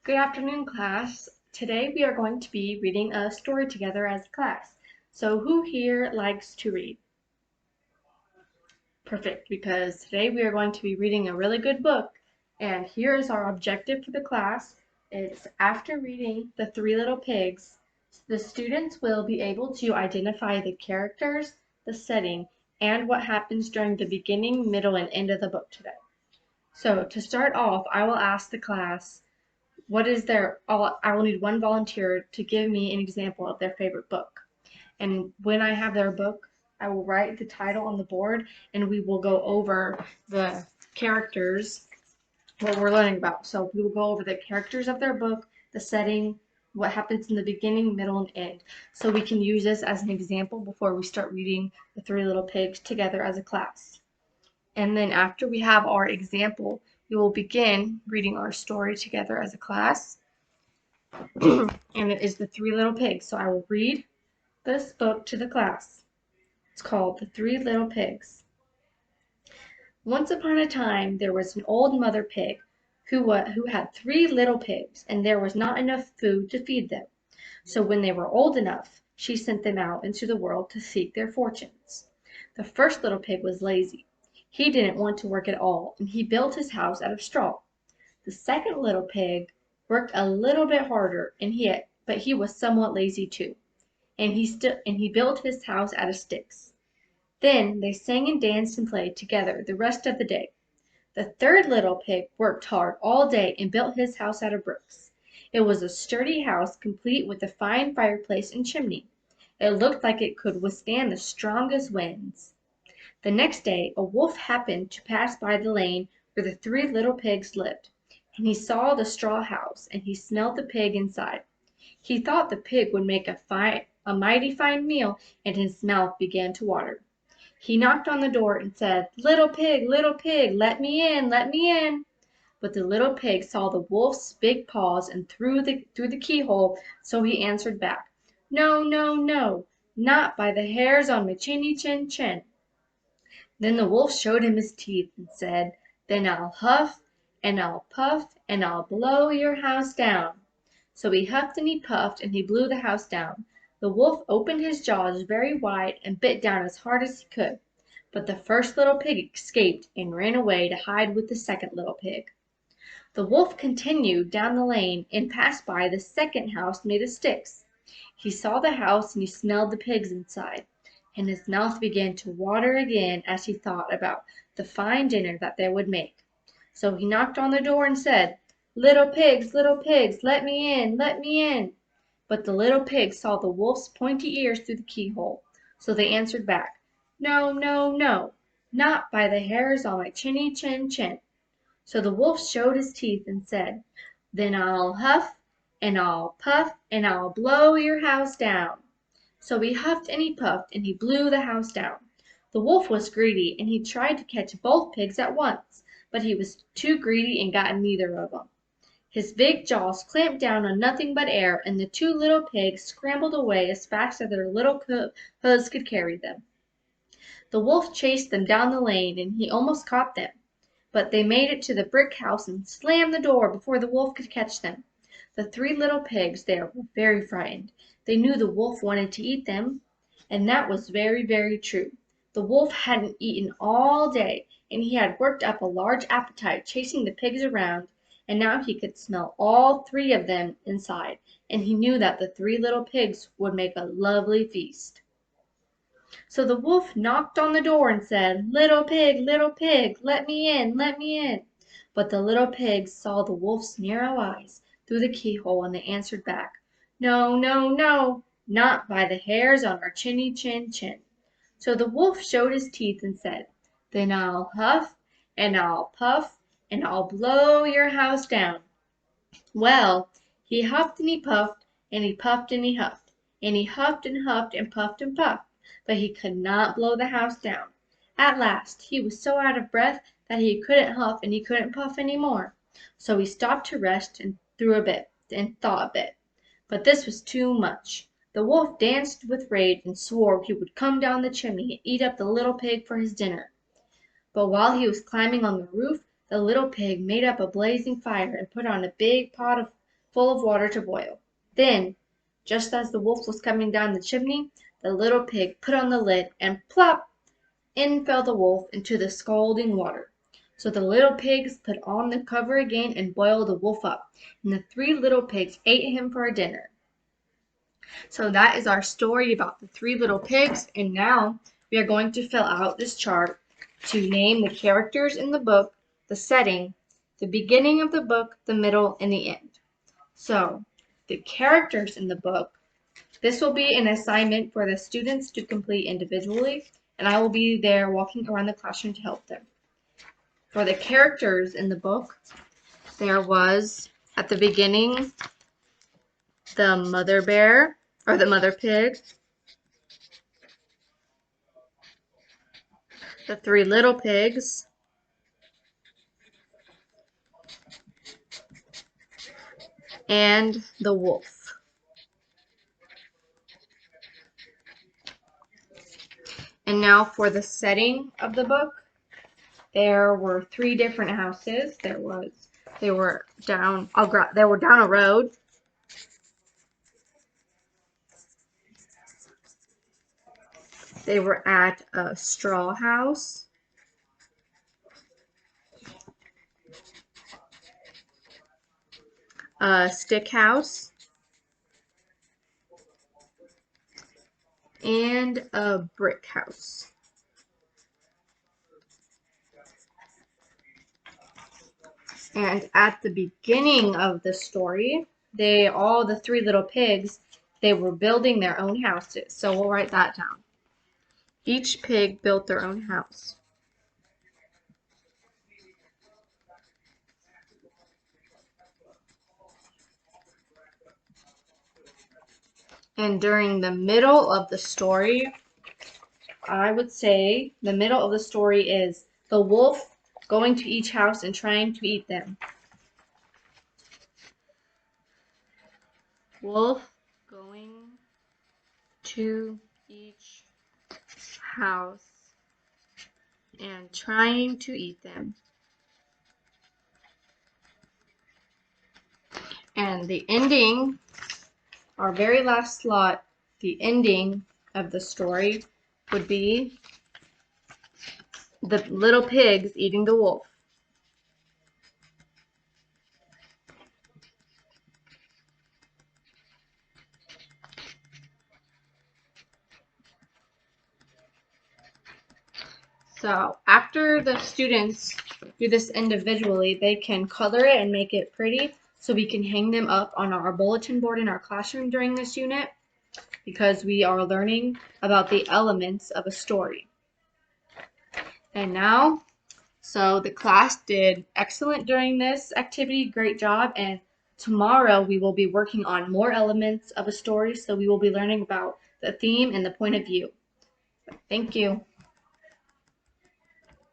Good afternoon, class. Today we are going to be reading a story together as a class. So who here likes to read? Perfect, because today we are going to be reading a really good book. And here is our objective for the class. It's after reading The Three Little Pigs, the students will be able to identify the characters, the setting, and what happens during the beginning, middle, and end of the book today. So to start off, I will ask the class, I will need one volunteer to give me an example of their favorite book. And when I have their book, I will write the title on the board and we will go over the characters, what we're learning about. So we will go over the characters of their book, the setting, what happens in the beginning, middle, and end. So we can use this as an example before we start reading The Three Little Pigs together as a class. And then after we have our example, we will begin reading our story together as a class. And it is The Three Little Pigs. So I will read this book to the class. It's called The Three Little Pigs. Once upon a time, there was an old mother pig who had three little pigs, and there was not enough food to feed them. So when they were old enough, she sent them out into the world to seek their fortunes. The first little pig was lazy. He didn't want to work at all, and he built his house out of straw. The second little pig worked a little bit harder, but he was somewhat lazy too, and he built his house out of sticks. Then they sang and danced and played together the rest of the day. The third little pig worked hard all day and built his house out of bricks. It was a sturdy house, complete with a fine fireplace and chimney. It looked like it could withstand the strongest winds. The next day a wolf happened to pass by the lane where the three little pigs lived, and he saw the straw house, and he smelled the pig inside. He thought the pig would make a mighty fine meal, and his mouth began to water. He knocked on the door and said, little pig, let me in, let me in." But the little pig saw the wolf's big paws and through the keyhole, so he answered back, "No, no, no, not by the hairs on my chinny chin chin." Then the wolf showed him his teeth and said, "Then I'll huff, and I'll puff, and I'll blow your house down." So he huffed and he puffed, and he blew the house down. The wolf opened his jaws very wide and bit down as hard as he could. But the first little pig escaped and ran away to hide with the second little pig. The wolf continued down the lane and passed by the second house made of sticks. He saw the house and he smelled the pigs inside, and his mouth began to water again as he thought about the fine dinner that they would make. So he knocked on the door and said, little pigs, let me in, let me in." But the little pigs saw the wolf's pointy ears through the keyhole, so they answered back, "No, no, no, not by the hairs on my chinny chin chin." So the wolf showed his teeth and said, "Then I'll huff, and I'll puff, and I'll blow your house down." So he huffed and he puffed, and he blew the house down. The wolf was greedy, and he tried to catch both pigs at once, but he was too greedy and got neither of them. His big jaws clamped down on nothing but air, and the two little pigs scrambled away as fast as their little hooves could carry them. The wolf chased them down the lane, and he almost caught them. But they made it to the brick house and slammed the door before the wolf could catch them. The three little pigs there were very frightened. They knew the wolf wanted to eat them, and that was very, very true. The wolf hadn't eaten all day, and he had worked up a large appetite chasing the pigs around, and now he could smell all three of them inside, and he knew that the three little pigs would make a lovely feast. So the wolf knocked on the door and said, little pig, let me in, let me in." But the little pigs saw the wolf's narrow eyes through the keyhole, and they answered back, "No, no, no, not by the hairs on our chinny chin chin." So the wolf showed his teeth and said, "Then I'll huff, and I'll puff, and I'll blow your house down." Well, he huffed and he puffed, and he puffed and he huffed, and he huffed and puffed and puffed, but he could not blow the house down. At last he was so out of breath that he couldn't huff and he couldn't puff any more. So he stopped to rest and thought a bit. But this was too much. The wolf danced with rage and swore he would come down the chimney and eat up the little pig for his dinner. But while he was climbing on the roof, the little pig made up a blazing fire and put on a big pot of full of water to boil. Then, just as the wolf was coming down the chimney, the little pig put on the lid, and plop! In fell the wolf into the scalding water. So the little pigs put on the cover again and boiled the wolf up, and the three little pigs ate him for dinner. So that is our story about the three little pigs, and now we are going to fill out this chart to name the characters in the book, the setting, the beginning of the book, the middle, and the end. So the characters in the book, this will be an assignment for the students to complete individually, and I will be there walking around the classroom to help them. For the characters in the book, there was, at the beginning, the mother bear, or the mother pig, the three little pigs, and the wolf. And now for the setting of the book, there were three different houses. They were down a road. They were at a straw house, a stick house, and a brick house. And at the beginning of the story, the three little pigs, they were building their own houses. So we'll write that down. Each pig built their own house. And during the middle of the story, I would say the middle of the story is the wolf going to each house and trying to eat them. Wolf going to each house and trying to eat them. And the ending, our very last slot, the ending of the story would be the little pigs eating the wolf. So after the students do this individually, they can color it and make it pretty so we can hang them up on our bulletin board in our classroom during this unit because we are learning about the elements of a story. And now, so the class did excellent during this activity, great job, and tomorrow we will be working on more elements of a story, so we will be learning about the theme and the point of view. Thank you.